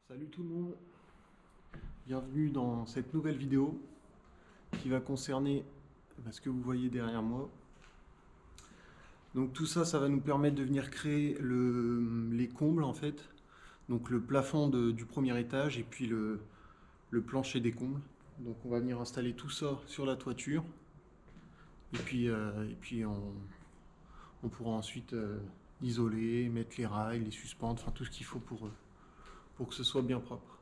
Salut tout le monde, bienvenue dans cette nouvelle vidéo qui va concerner ce que vous voyez derrière moi. Donc tout ça, ça va nous permettre de venir créer les combles en fait, donc le plafond du premier étage et puis le plancher des combles. Donc on va venir installer tout ça sur la toiture et puis on pourra ensuite isoler, mettre les rails, les suspendre, enfin tout ce qu'il faut pour que ce soit bien propre.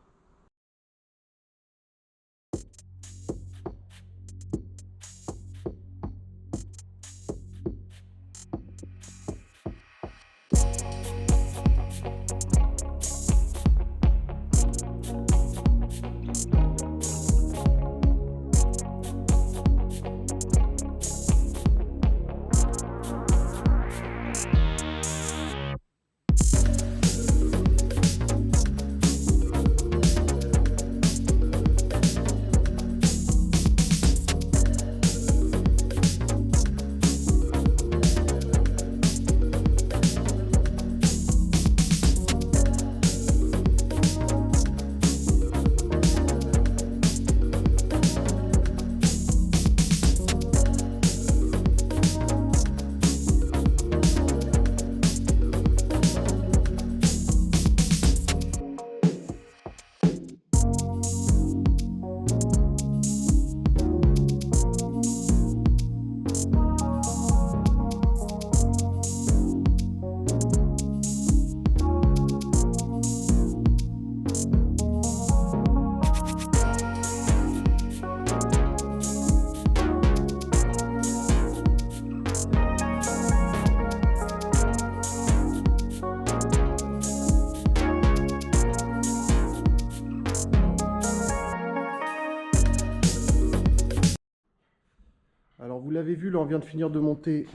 Alors vous l'avez vu, là on vient de finir de monter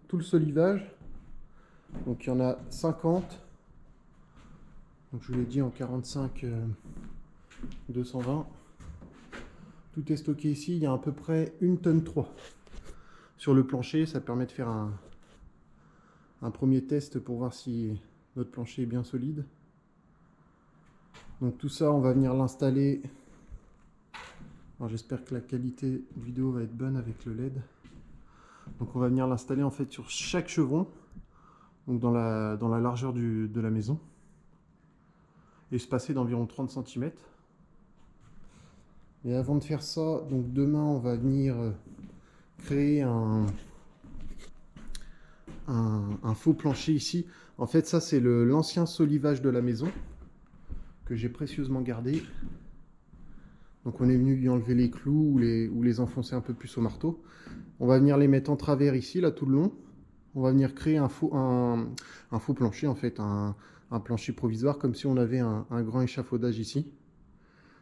tout le solivage. Donc il y en a 50. Donc je vous l'ai dit en 45 220. Tout est stocké ici, il y a à peu près 1,3 tonne sur le plancher. Ça permet de faire un premier test pour voir si notre plancher est bien solide. Donc tout ça on va venir l'installer. Alors j'espère que la qualité vidéo va être bonne avec le LED. Donc on va venir l'installer en fait sur chaque chevron, donc dans la largeur de la maison, espacé d'environ 30 cm. Et avant de faire ça, donc demain on va venir créer un faux plancher ici. En fait ça c'est l'ancien solivage de la maison que j'ai précieusement gardé. Donc on est venu lui enlever les clous ou les enfoncer un peu plus au marteau. On va venir les mettre en travers ici, là tout le long. On va venir créer un faux plancher, en fait, un plancher provisoire, comme si on avait un grand échafaudage ici.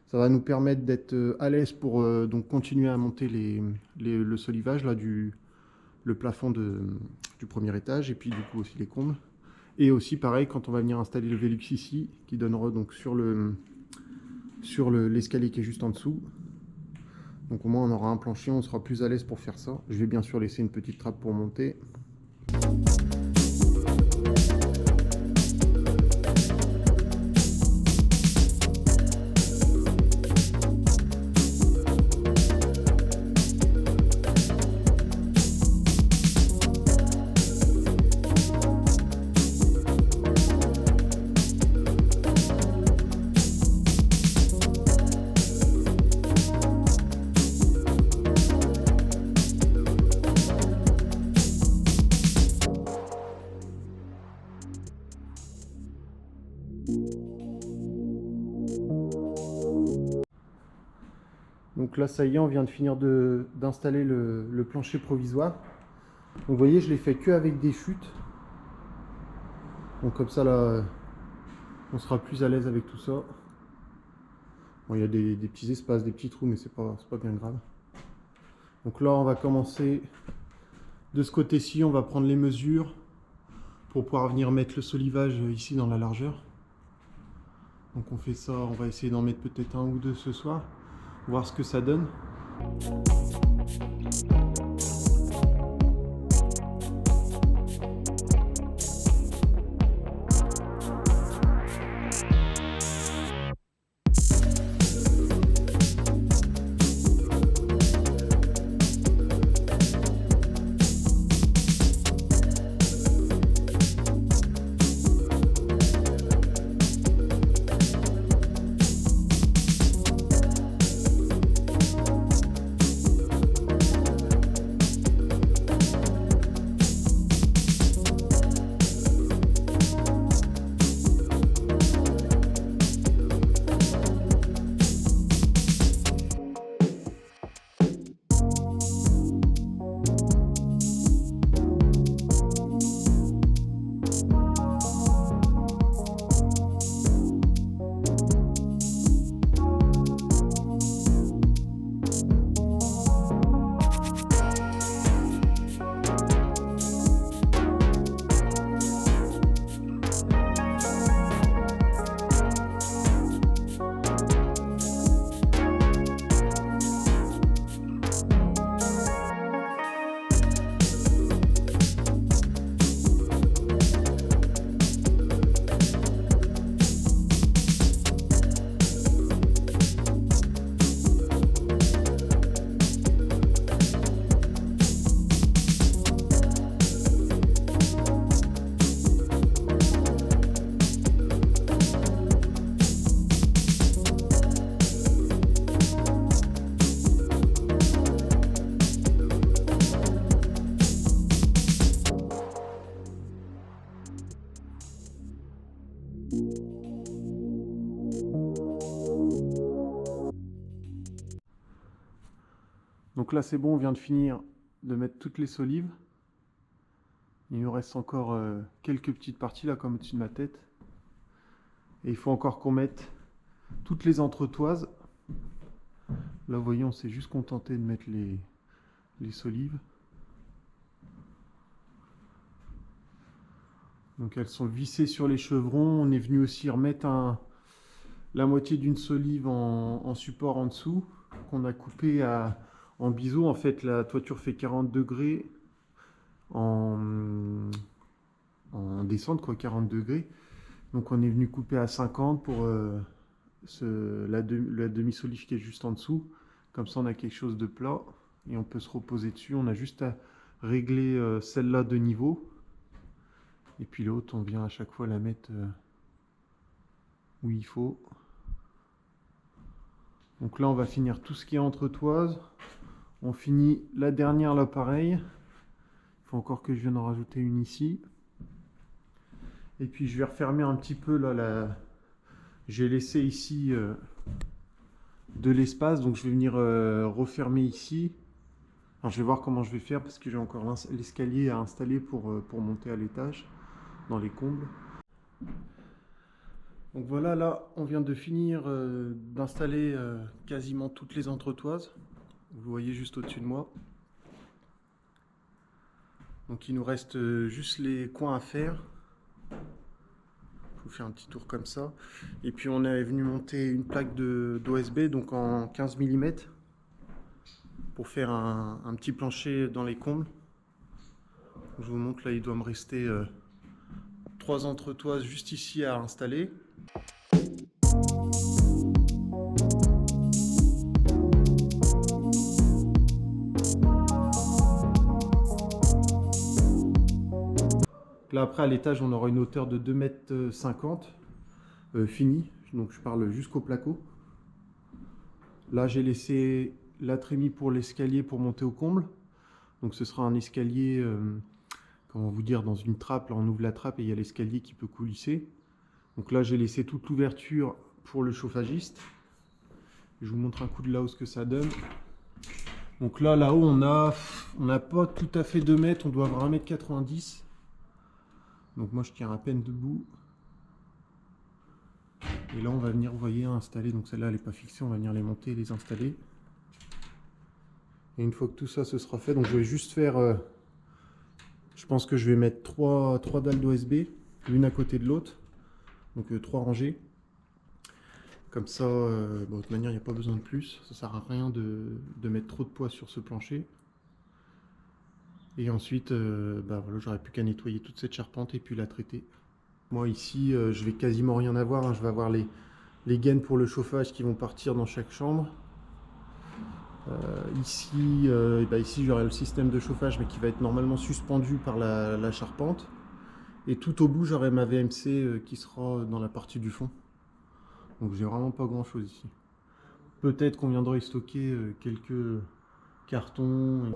Ça va nous permettre d'être à l'aise pour donc continuer à monter le solivage, là, le plafond du premier étage, et puis du coup aussi les combles. Et aussi pareil, quand on va venir installer le Velux ici, qui donnera donc sur l'escalier qui est juste en dessous. Donc au moins on aura un plancher, on sera plus à l'aise pour faire ça. Je vais bien sûr laisser une petite trappe pour monter. Donc là ça y est, on vient de finir d'installer le plancher provisoire. Donc vous voyez, je l'ai fait que avec des chutes. Donc comme ça là, on sera plus à l'aise avec tout ça. Bon, il y a des petits espaces, des petits trous, mais c'est pas bien grave. Donc là on va commencer de ce côté-ci, on va prendre les mesures pour pouvoir venir mettre le solivage ici dans la largeur. Donc on fait ça, on va essayer d'en mettre peut-être un ou deux ce soir, voir ce que ça donne. Donc là c'est bon, on vient de finir de mettre toutes les solives. Il nous reste encore quelques petites parties là comme au-dessus de ma tête. Et il faut encore qu'on mette toutes les entretoises. Là vous voyez, on s'est juste contenté de mettre les solives. Donc elles sont vissées sur les chevrons. On est venu aussi remettre la moitié d'une solive en support en dessous, qu'on a coupé en biseau. En fait, la toiture fait 40 degrés en descente, quoi, 40 degrés. Donc on est venu couper à 50 pour la demi-solive qui est juste en dessous. Comme ça, on a quelque chose de plat et on peut se reposer dessus. On a juste à régler celle-là de niveau. Et puis l'autre, on vient à chaque fois la mettre où il faut. Donc là, on va finir tout ce qui est entretoise. On finit la dernière là, pareil. Il faut encore que je vienne en rajouter une ici. Et puis je vais refermer un petit peu là. J'ai laissé ici de l'espace, donc je vais venir refermer ici. Alors je vais voir comment je vais faire parce que j'ai encore l'escalier à installer pour monter à l'étage dans les combles. Donc voilà, là on vient de finir d'installer quasiment toutes les entretoises. Vous voyez juste au-dessus de moi. Donc il nous reste juste les coins à faire. Je vous fais un petit tour comme ça. Et puis on est venu monter une plaque d'OSB, donc en 15 mm, pour faire un petit plancher dans les combles. Je vous montre, là il doit me rester 3 entretoises juste ici à installer. Là après à l'étage on aura une hauteur de 2,50 m finie, donc je parle jusqu'au placo. Là j'ai laissé la trémie pour l'escalier pour monter au comble. Donc ce sera un escalier, comment vous dire, dans une trappe. Là on ouvre la trappe et il y a l'escalier qui peut coulisser. Donc là j'ai laissé toute l'ouverture pour le chauffagiste. Je vous montre un coup de là-haut ce que ça donne. Donc là-haut on n'a pas tout à fait 2 mètres, on doit avoir 1,90 m. Donc moi je tiens à peine debout. Et là on va venir, vous voyez, installer. Donc celle-là elle n'est pas fixée, on va venir les monter et les installer. Et une fois que tout ça se sera fait, donc je vais juste faire, je pense que je vais mettre 3 dalles d'OSB, l'une à côté de l'autre. Donc 3 rangées. Comme ça, de toute manière il n'y a pas besoin de plus. Ça sert à rien de mettre trop de poids sur ce plancher. Et ensuite, voilà, j'aurai plus qu'à nettoyer toute cette charpente et puis la traiter. Moi ici, je vais quasiment rien avoir. Hein. Je vais avoir les gaines pour le chauffage qui vont partir dans chaque chambre. Ici, ici j'aurai le système de chauffage mais qui va être normalement suspendu par la charpente. Et tout au bout, j'aurai ma VMC qui sera dans la partie du fond. Donc j'ai vraiment pas grand chose ici. Peut-être qu'on viendra y stocker quelques cartons.